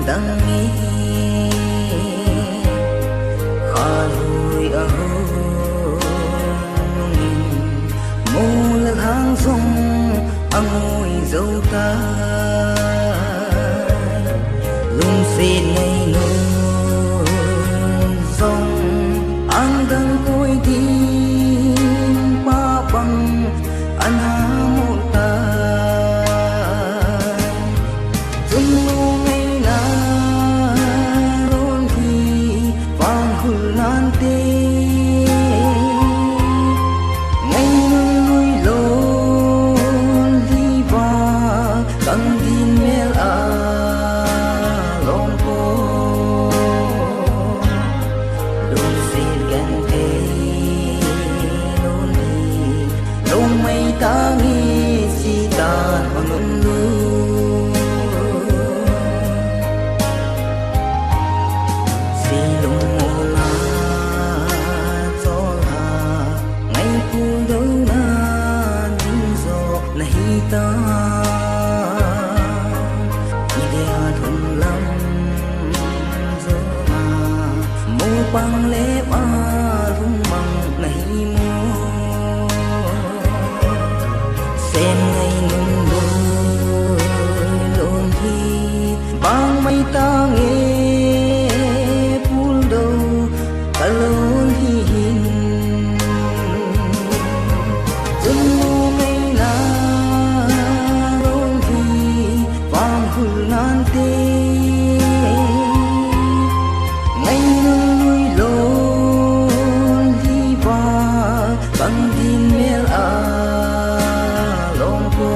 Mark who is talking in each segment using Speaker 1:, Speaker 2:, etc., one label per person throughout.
Speaker 1: đắng nghi khá lùi ở mô lực hàng dung ang ngồi dâu ta lung xin ngày nôn dòng ang đang côi tim pa bằng anh ha một ta dung lu ngày na rôn thì vang hul nan tê ngày nuôi lôn đi va căng tin mel a long po lung xin gan thế lôn đi lung mây ta nghi si ta bằng lu si lung mô la cho la ngày cu đâu na din zo na hi ta idea thung lam zo na mu pang le pa rung mang na hi mo sen ngày nung đôi lôn thi bang mây ta nghe pul đâu ta lôn hi hin dung lu ngày na rôn thi vang hul nan tê ngày nuôi lôn đi va bằng tin mel a long po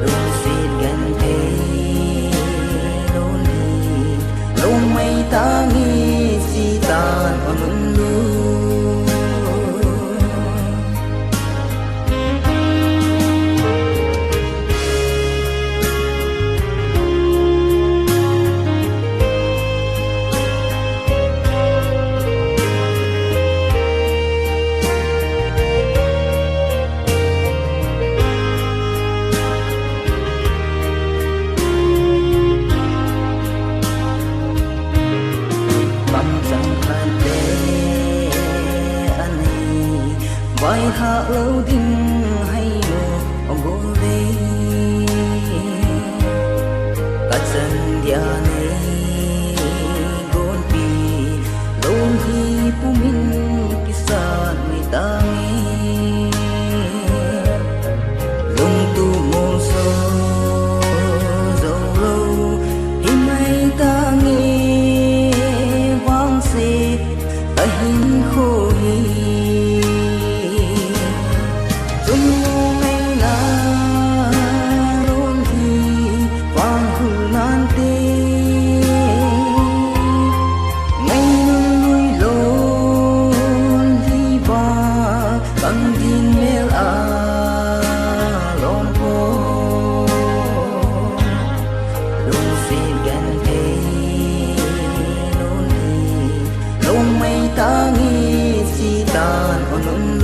Speaker 1: lung xin gan thế lôn đi lung mây ta nghi si ta bằng lu bằng rằng khan tê anh ấy vai hạ lâu đinh hay nô ông bố lê cả dân dia này gôn pi lôn hi pu min kisat mi ta nghe lung tu mô so dầu lâu hi mai ta nghe vang se ta hin khô hi dung lu ngày na rôn thì vang hul nan tê ngày nuôi lôn đi va căng tin mel a long po lung xin gan thế lôn đi lung mây ta nghi si ta bằng